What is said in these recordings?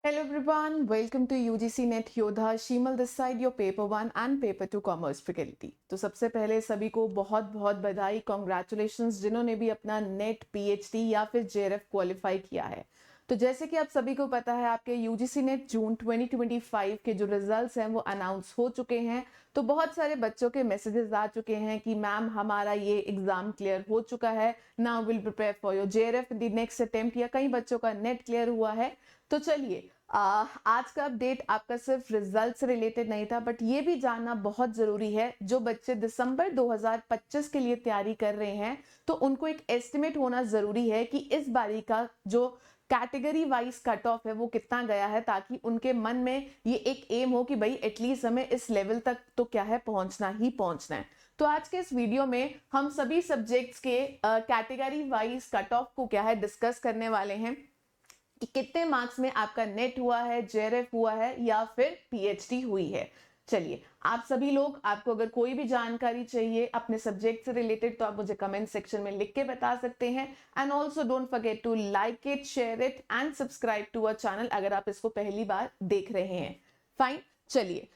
Hello everyone, welcome to UGC Net Yodha. Shimal this side, your paper 1 and paper 2 commerce faculty. तो सबसे पहले सभी को बहुत बहुत बधाई, कॉन्ग्रेचुलेशंस जिन्होंने भी अपना नेट पीएचडी या फिर जेआरएफ क्वालिफाई किया है। तो जैसे कि आप सभी को पता है, आपके यूजीसी नेट जून 2025 के जो रिजल्ट्स हैं वो अनाउंस हो चुके हैं। तो बहुत सारे बच्चों के मैसेजेस आ चुके हैं कि मैम हमारा ये एग्जाम क्लियर हो चुका है, now will prepare for your JRF the next attempt, या कई बच्चों का नेट क्लियर हुआ है। तो चलिए, आज का अपडेट आपका सिर्फ रिजल्ट से रिलेटेड नहीं था, बट ये भी जानना बहुत जरूरी है, जो बच्चे दिसंबर 2025 के लिए तैयारी कर रहे हैं तो उनको एक एस्टिमेट होना जरूरी है कि इस बारी का जो कैटेगरी वाइज कट ऑफ है वो कितना गया है, ताकि उनके मन में ये एक एम हो कि भाई एटलीस्ट हमें इस लेवल तक तो क्या है पहुंचना ही पहुंचना है। तो आज के इस वीडियो में हम सभी सब्जेक्ट्स के कैटेगरी वाइज कट ऑफ को क्या है डिस्कस करने वाले हैं कि कितने मार्क्स में आपका नेट हुआ है, जेआरएफ हुआ है या फिर पीएचडी हुई है। चलिए, आप सभी लोग, आपको अगर कोई भी जानकारी चाहिए अपने सब्जेक्ट से रिलेटेड तो आप मुझे कमेंट सेक्शन में लिख के बता सकते हैं। And also don't forget to like it, share it and subscribe to our channel अगर आप इसको पहली बार देख रहे हैं। फाइन, चलिए।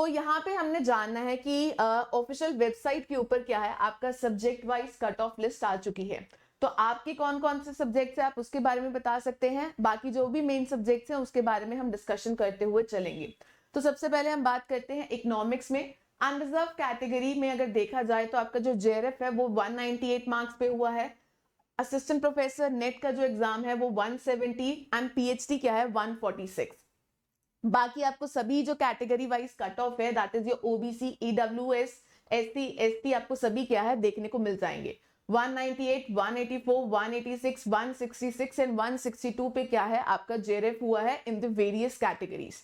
यहाँ पे हमने जानना है कि ऑफिशियल वेबसाइट के ऊपर क्या है, आपका subject wise cut off list आ चुकी है। तो आपके कौन कौन से सब्जेक्ट्स हैं आप उसके बारे में बता सकते हैं, बाकी जो भी मेन सब्जेक्ट्स हैं उसके बारे में हम डिस्कशन करते हुए चलेंगे। तो सबसे पहले हम बात करते हैं इकोनॉमिक्स में। अनरिजर्व कैटेगरी में अगर देखा जाए तो आपका जो जेआरएफ है वो 198 मार्क्स पे हुआ है। असिस्टेंट प्रोफेसर नेट का जो एग्जाम है वो 170 एंड पीएचडी क्या है 146। बाकी आपको सभी जो कैटेगरी वाइज कट ऑफ है, that is your OBC, EWS, SC, ST, आपको सभी क्या है देखने को मिल जाएंगे। 198, 184, 186, 166 एंड 162 पे क्या है आपका जेआरएफ हुआ है in the various categories.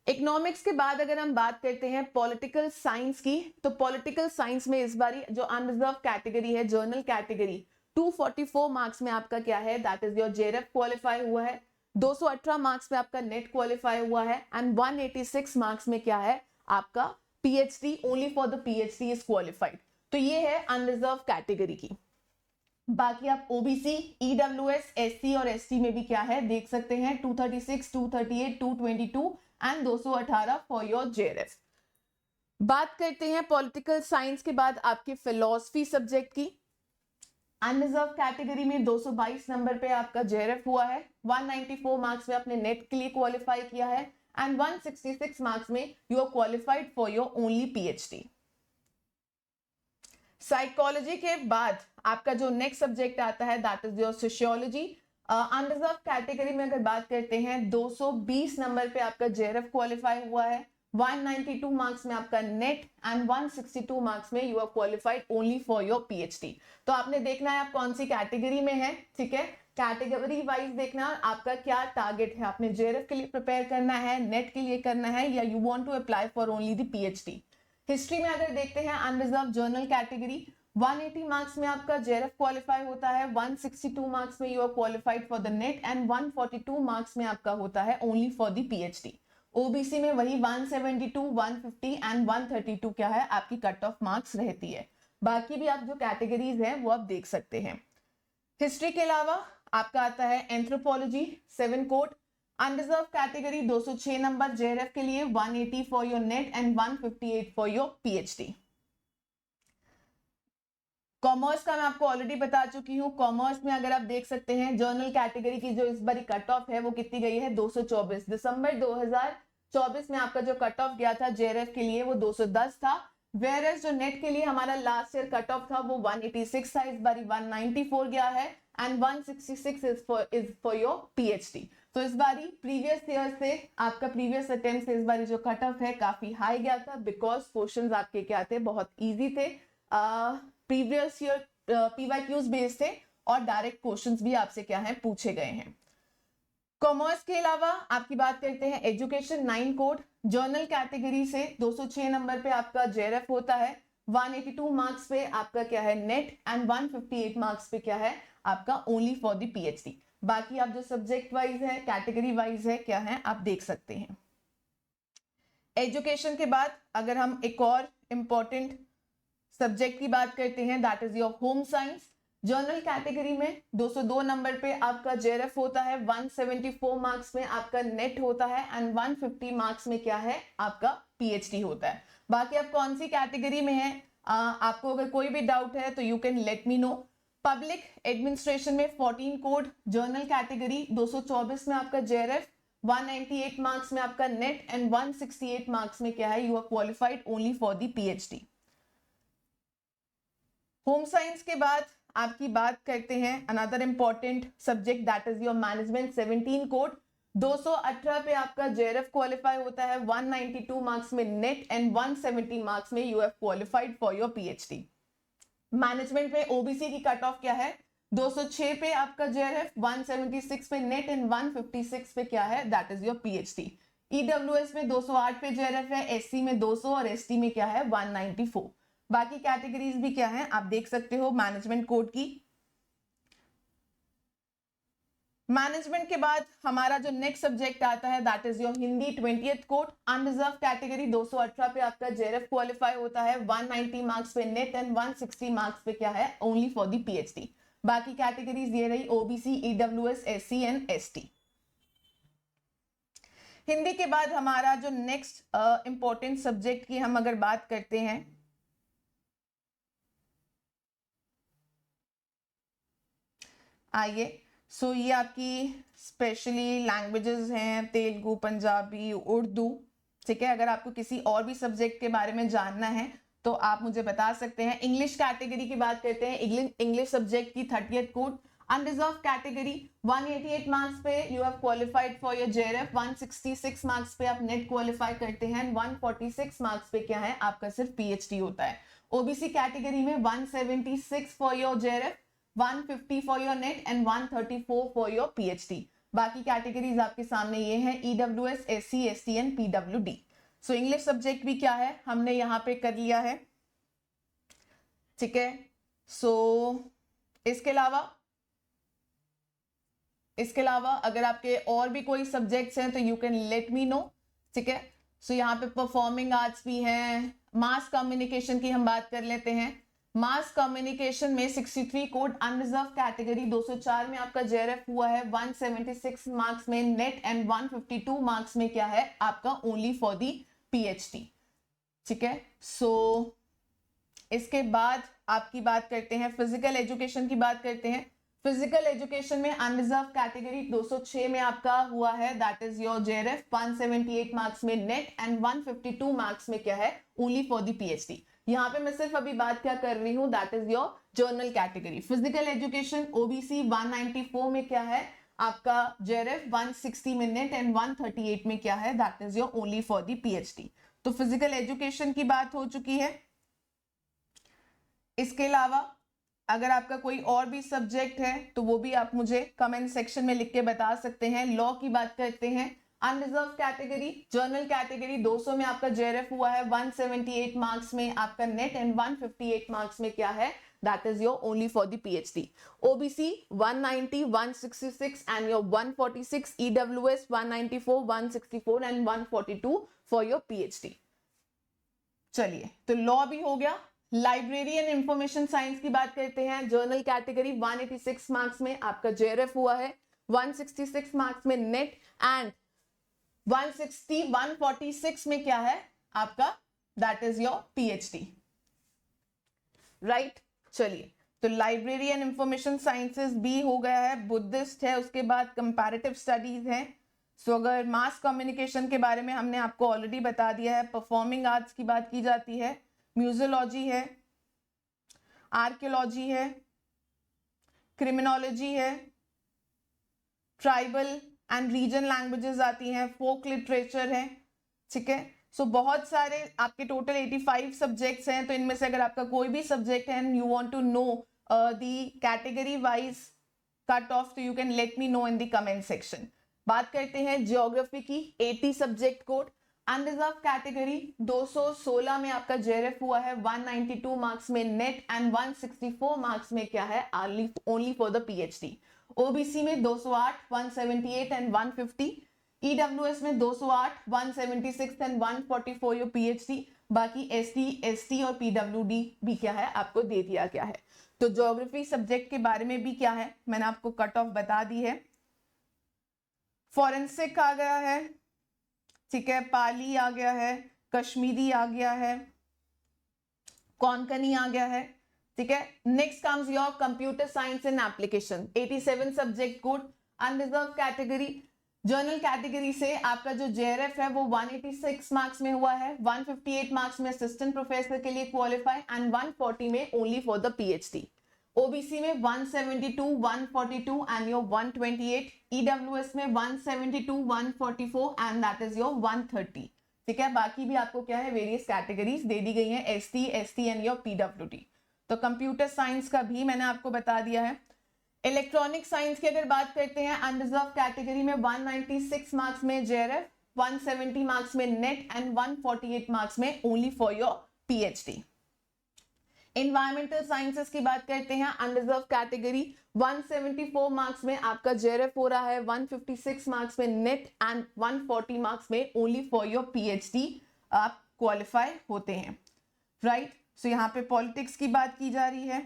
Economics के बाद अगर हम बात करते हैं पॉलिटिकल साइंस की, तो पॉलिटिकल साइंस में इस बारी जो अनरिजर्व कैटेगरी है, जर्नल कैटेगरी, 244 मार्क्स में आपका क्या है, that is your JRF qualify हुआ है। 218 मार्क्स में आपका नेट क्वालिफाई हुआ है एंड 186 मार्क्स में क्या है आपका PhD, only for the PhD is qualified. तो ये है अनरिजर्व कैटेगरी की। बाकी आप ओबीसी, ईडब्ल्यूएस, एससी और एसटी में भी क्या है देख सकते हैं 236, 238, 222 एंड 218 फॉर योर जेआरएफ। बात करते हैं पॉलिटिकल साइंस के बाद आपके फिलोसफी सब्जेक्ट की। अनरिजर्व कैटेगरी में 222 नंबर पे आपका जेआरएफ हुआ है। 194 मार्क्स में आपने नेट के लिए क्वालिफाई किया है एंड 166 मार्क्स में you are qualified for your only PhD. Psychology के बाद आपका जो नेक्स्ट सब्जेक्ट आता है that is your sociology. Unreserved category में अगर बात करते हैं 220 नंबर पे आपका जेआरएफ क्वालिफाई हुआ है। 192 मार्क्स में आपका नेट एंड 162 मार्क्स में you are qualified only for your PhD. तो आपने देखना है आप कौन सी कैटेगरी में है, ठीक है, कैटेगरी वाइज देखना आपका क्या टारगेट है, आपने जेआरएफ के लिए प्रिपेयर करना है, नेट के लिए करना है, या you want to apply for only the PhD. History में अगर देखते हैं अनरिजर्व जर्नल कैटेगरी, 180 मार्क्स में आपका जेआरएफ क्वालिफाई होता है, 162 मार्क्स में you are qualified for the NET and 142 marks में आपका होता है only for the PhD. OBC में वही 172, 150 एंड 132 क्या है आपकी कट ऑफ मार्क्स रहती है। बाकी भी आप जो कैटेगरीज हैं वो आप देख सकते हैं। हिस्ट्री के अलावा आपका आता है एंथ्रोपोलॉजी, 7 कोड। अनरिजर्व कैटेगरी 206 नंबर जेआरएफ के लिए, 180 for your NET and 158 for your PhD. Commerce का मैं आपको ऑलरेडी बता चुकी हूँ। कॉमर्स में अगर आप देख सकते हैं जर्नल कैटेगरी की जो इस बारी कट ऑफ है वो कितनी गई है 224। दिसंबर 2024 में आपका जो कट ऑफ गया था जेआरएफ के लिए वो 210 था, वेयरएज जो नेट के लिए हमारा लास्ट ईयर कट ऑफ था वो 186 था, इस बारी 194 गया है and 166 is for your PhD. तो इस बारी प्रीवियस ईयर से, आपका प्रीवियस अटेम्प्ट से इस बारी जो कट ऑफ है काफी हाई गया था, बिकॉज क्वेश्चंस आपके क्या थे, बहुत इजी थे। प्रीवियस ईयर पीवाईक्यूज बेस्ड थे और डायरेक्ट क्वेश्चंस भी आपसे क्या है पूछे गए हैं। कॉमर्स के अलावा आपकी बात करते हैं एजुकेशन, 9 कोड। जर्नल कैटेगरी से 206 नंबर पे आपका जेआरएफ होता है, 182 मार्क्स पे आपका क्या है नेट एंड 158 मार्क्स पे क्या है आपका ओनली फॉर द पीएचडी। बाकी आप जो सब्जेक्ट वाइज है, कैटेगरी वाइज है क्या है आप देख सकते हैं। एजुकेशन के बाद अगर हम एक और इंपॉर्टेंट सब्जेक्ट की बात करते हैं that is your home science. General category में 202 नंबर पे आपका जेआरएफ होता है, 174 मार्क्स में आपका नेट होता है एंड 150 मार्क्स में क्या है आपका पीएचडी होता है। बाकी आप कौन सी कैटेगरी में है, आपको अगर कोई भी डाउट है तो you can let me no. Public administration में 14 कोड, जर्नल कैटेगरी 224 में आपका जेआरएफ, 198 मार्क्स में आपका नेट एंड 168 मार्क्स में क्या है, you are qualified only for the PhD. Home science के बाद आपकी बात करते हैं another important subject that is your management, 17 code, 218 पे आपका जेआरएफ क्वालिफाई होता है, 192 मार्क्स में नेट एंड 170 मार्क्स में you have qualified for your PhD. Management में ओबीसी की कट ऑफ क्या है, 206 पे आपका जेआरएफ, 176 पे नेट एंड 156 पे क्या है, that is your PhD. EWS में 208 पे जेआरएफ है, एससी में 200 और एसटी में क्या है 194। बाकी कैटेगरीज भी क्या है आप देख सकते हो मैनेजमेंट कोड की। मैनेजमेंट के बाद हमारा जो नेक्स्ट सब्जेक्ट आता है that is your Hindi 20th code, unreserved category 218 पे आपका जेआरएफ क्वालिफाई होता है, 190 मार्क्स पे नेट एंड 160 मार्क्स पे क्या है ओनली फॉर द पीएचडी। बाकी कैटेगरीज ये रही OBC, EWS, SC and ST. Hindi के बाद हमारा जो नेक्स्ट इंपॉर्टेंट सब्जेक्ट की हम अगर बात करते हैं, आइए सो ये आपकी स्पेशली लैंग्वेजेस हैं, तेलुगु, पंजाबी, उर्दू, ठीक है। अगर आपको किसी और भी सब्जेक्ट के बारे में जानना है तो आप मुझे बता सकते हैं। इंग्लिश कैटेगरी की बात करते हैं, इंग्लिश सब्जेक्ट की 30th code, unreserved category 188 marks पे you have qualified for your JRF, 166 marks पे आप नेट क्वालिफाई करते हैं, 146 मार्क्स पे क्या है आपका सिर्फ पीएचडी होता है। ओबीसी कैटेगरी में 176 for your JRF, 150 for your NET and 134 for your PhD. बाकी कैटेगरीज आपके सामने ये हैं, EWS, SC, ST and PWD. So English subject भी क्या है हमने यहाँ पे कर लिया है, ठीक है। सो इसके अलावा अगर आपके और भी कोई सब्जेक्ट्स हैं तो you can let me no, ठीक है। सो यहाँ पे परफॉर्मिंग आर्ट्स भी हैं। मास कम्युनिकेशन की हम बात कर लेते हैं। मास कम्युनिकेशन में 63 कोड, अनरिजर्व कैटेगरी 204 में आपका जेआरएफ हुआ है, 176 मार्क्स में नेट एंड 152 मार्क्स में क्या है आपका ओनली फॉर दी पीएचडी, ठीक है। सो इसके बाद आपकी बात करते हैं फिजिकल एजुकेशन की बात करते हैं। फिजिकल एजुकेशन में अनरिजर्व कैटेगरी 206 में आपका हुआ है, that is your JRF, 178 marks में नेट एंड 152 मार्क्स में क्या है ओनली फॉर द पीएचडी। यहाँ पे मैं सिर्फ अभी बात क्या कर रही हूँ, that is your general category. Physical education OBC 194 में क्या है आपका जेआरएफ, 160 में नेट एंड 138 में क्या है that is your only for the PhD. तो फिजिकल एजुकेशन की बात हो चुकी है। इसके अलावा अगर आपका कोई और भी सब्जेक्ट है तो वो भी आप मुझे कमेंट सेक्शन में लिख के बता सकते हैं। लॉ की बात करते हैं, अनरिजर्व कैटेगरी, जर्नल कैटेगरी 200 में आपका जेआरएफ हुआ है, 178 मार्क्स में आपका नेट एंड 158 मार्क्स में क्या है that is your only for the PhD. OBC 190, 166 and your 146, EWS 194, 164 and 142 for your PhD. चलिए तो लॉ भी हो गया। लाइब्रेरी एंड इंफॉर्मेशन साइंस की बात करते हैं। जर्नल कैटेगरी 186 मार्क्स में आपका जेआरएफ हुआ है, 166 मार्क्स में नेट एंड 146 में क्या है आपका that is your PhD, right. चलिए तो लाइब्रेरी एंड इंफॉर्मेशन साइंसेस भी हो गया है, बुद्धिस्ट है, उसके बाद कंपैरेटिव स्टडीज है। सो अगर मास कम्युनिकेशन के बारे में हमने आपको ऑलरेडी बता दिया है। परफॉर्मिंग आर्ट्स की बात की जाती है, म्यूजियोलॉजी है, आर्कियोलॉजी है, क्रिमिनोलॉजी है, ट्राइबल एंड रीजन लैंग्वेजेस आती हैं, फोक लिटरेचर है, ठीक है। सो बहुत सारे आपके टोटल 85 सब्जेक्ट्स हैं। तो इनमें से अगर आपका कोई भी सब्जेक्ट है and you want to know the category wise cut off तो you can let me know in the comment section. बात करते हैं ज्योग्राफी की, 80 सब्जेक्ट कोड, अनरिजर्व कैटेगरी 216 में आपका जेआरएफ हुआ है, 192 मार्क्स में नेट एंड 164 मार्क्स में क्या है only for the PhD. OBC में 208, 178 एंड 150, ईडब्ल्यूएस में 208, 176 एंड 144 योर पीएचडी। बाकी एसटी, एसटी और पीडब्ल्यूडी भी क्या है आपको दे दिया गया है। तो ज्योग्राफी सब्जेक्ट के बारे में भी क्या है, मैंने आपको कट ऑफ बता दी है। फॉरेंसिक आ गया है, ठीक है, पाली आ गया है, कश्मीरी आ गया है, कोंकणी आ गया है, ठीक है। Next comes your computer science and application, 87 subject code, unreserved category. General category से आपका जो जेआरएफ है वो 186 मार्क्स में हुआ है, 158 मार्क्स में असिस्टेंट प्रोफेसर के लिए क्वालिफाई एंड 140 में only for the PhD. OBC में 172, 142 एंड योर 128, ईडब्ल्यूएस में 172, 144 एंड दैट इज योर 130, ठीक है। बाकी भी आपको क्या है वेरियस कैटेगरीज दे दी गई हैं, ST, ST and your PWD. तो कंप्यूटर साइंस का भी मैंने आपको बता दिया है। इलेक्ट्रॉनिक साइंस की अगर बात करते हैं, अनरिजर्व कैटेगरी में 196 मार्क्स में जेआरएफ, 170 मार्क्स में नेट एंड 148 मार्क्स में only for your PhD. Environmental sciences की बात करते हैं, अनरिजर्व कैटेगरी 174 मार्क्स में आपका जेआरएफ हो रहा है, 156 मार्क्स में नेट एंड 140 मार्क्स में ओनली फॉर योर पीएचडी आप क्वालिफाई होते हैं, राइट। सो यहाँ पे पॉलिटिक्स की बात की जा रही है,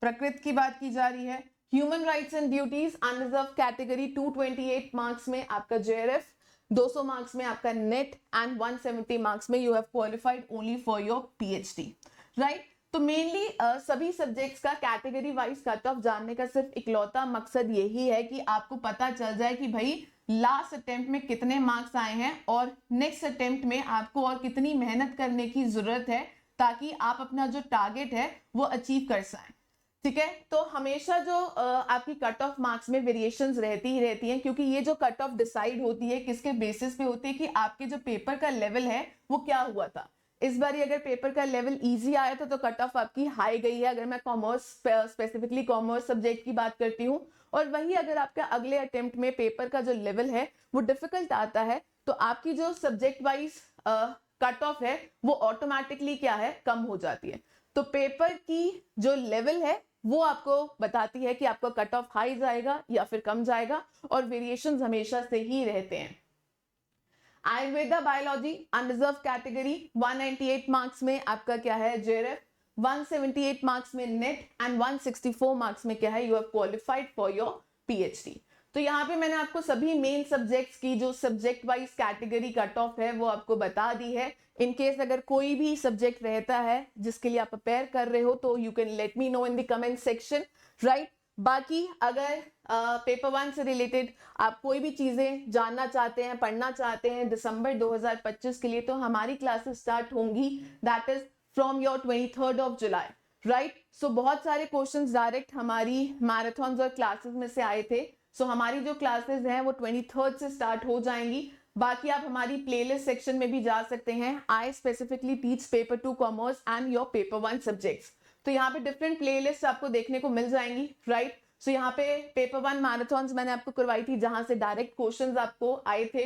प्रकृति की बात की जा रही है। Human rights and duties unreserved category 228 marks में आपका जेआरएफ, 200 मार्क्स में आपका नेट एंड 170 मार्क्स में you have qualified only for your PhD, right. तो मेनली सभी सब्जेक्ट्स का कैटेगरी वाइज कट ऑफ जानने का सिर्फ इकलौता मकसद यही है कि आपको पता चल जाए कि भाई लास्ट अटेम्प्ट में कितने मार्क्स आए हैं और नेक्स्ट अटेम्प्ट में आपको और कितनी मेहनत करने की जरूरत है ताकि आप अपना जो टारगेट है वो अचीव कर सकें, ठीक है। तो हमेशा जो आपकी कट ऑफ मार्क्स में वेरिएशंस रहती ही रहती हैं, क्योंकि ये जो कट ऑफ डिसाइड होती है किसके बेसिस पे होती है कि आपके जो पेपर का लेवल है वो क्या हुआ था। इस बार अगर पेपर का लेवल इजी आया था तो कट ऑफ आपकी हाई गई है, अगर मैं कॉमर्स स्पेसिफिकली कॉमर्स सब्जेक्ट की बात करती हूँ। और वही अगर आपका अगले अटेम्प्ट में पेपर का जो लेवल है वो डिफिकल्ट आता है तो आपकी जो सब्जेक्ट वाइज कट ऑफ है वो ऑटोमेटिकली क्या है कम हो जाती है। तो पेपर की जो लेवल है वो आपको बताती है कि आपका कट ऑफ हाई जाएगा या फिर कम जाएगा, और वेरिएशंस हमेशा से ही रहते हैं। Ayurveda biology unreserved category 198 marks में आपका क्या है जेआरएफ, 178 मार्क्स में नेट एंड 164 मार्क्स में क्या है you have qualified for your PhD. तो यहाँ पे मैंने आपको सभी मेन सब्जेक्ट्स की जो subject wise category cut off है वो आपको बता दी है। इन केस अगर कोई भी सब्जेक्ट रहता है जिसके लिए आप प्रिपेयर कर रहे हो तो you can let me know in the comment section, right. बाकी अगर पेपर 1 से रिलेटेड आप कोई भी चीजें जानना चाहते हैं, पढ़ना चाहते हैं दिसंबर 2025 के लिए, तो हमारी क्लासेस स्टार्ट होंगी that is from your 23rd of July, right. So बहुत सारे क्वेश्चंस डायरेक्ट हमारी मैराथन और क्लासेस में से आए थे। सो हमारी जो क्लासेस हैं वो 23rd से स्टार्ट हो जाएंगी। बाकी आप हमारी प्लेलिस्ट सेक्शन में भी जा सकते हैं। I specifically teach paper 2 commerce and your paper 1 subjects. तो यहाँ पे डिफरेंट प्लेलिस्ट आपको देखने को मिल जाएंगी, राइट। सो यहाँ पे पेपर 1 मैराथन्स मैंने आपको करवाई थी जहां से डायरेक्ट क्वेश्चंस आपको आए थे,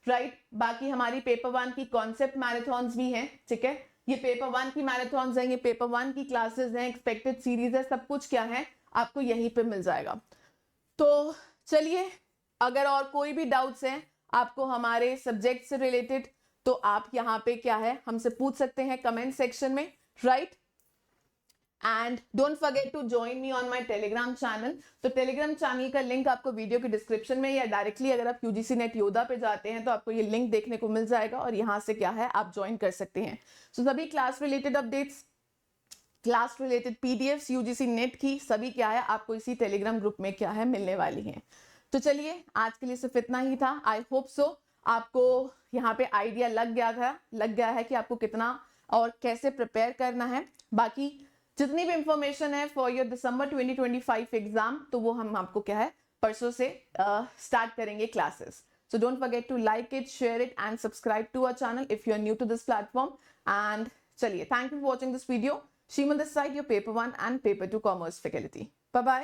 राइट। बाकी हमारी पेपर 1 की कॉन्सेप्ट मैराथन्स भी हैं, ठीक है। ये पेपर 1 की मैराथन्स हैं, ये पेपर 1 की क्लासेस हैं, एक्सपेक्टेड सीरीज है, सब कुछ क्या है आपको यहीं पे मिल जाएगा। तो चलिए, अगर और कोई भी डाउट्स हैं आपको हमारे सब्जेक्ट से रिलेटेड तो आप यहाँ पे क्या है हमसे पूछ सकते हैं कमेंट सेक्शन में, right. And don't forget to join me on my Telegram channel. तो टेलीग्राम चैनल का लिंक आपको वीडियो के डिस्क्रिप्शन में या डायरेक्टली अगर आप यूजीसी नेट योद्धा पे जाते हैं तो आपको ये लिंक देखने को मिल जाएगा और यहाँ से क्या है आप ज्वाइन कर सकते हैं। सो सभी class related updates, class related PDFs UGC net की सभी क्या है आपको इसी टेलीग्राम ग्रुप में क्या है मिलने वाली हैं। तो चलिए, आज के लिए सिर्फ इतना ही था। आई होप सो आपको यहाँ पे आइडिया लग गया है कि आपको कितना और कैसे प्रिपेयर करना है। बाकी जितनी भी इंफॉर्मेशन है फॉर योर दिसंबर 2025 एग्जाम तो वो हम आपको क्या है परसों से स्टार्ट करेंगे classes. So don't forget to like it, share it and subscribe to our channel if you are new to this platform. And चलिए, thank you for watching this video. Shimal this side, your paper 1 and paper 2 commerce faculty. Bye bye.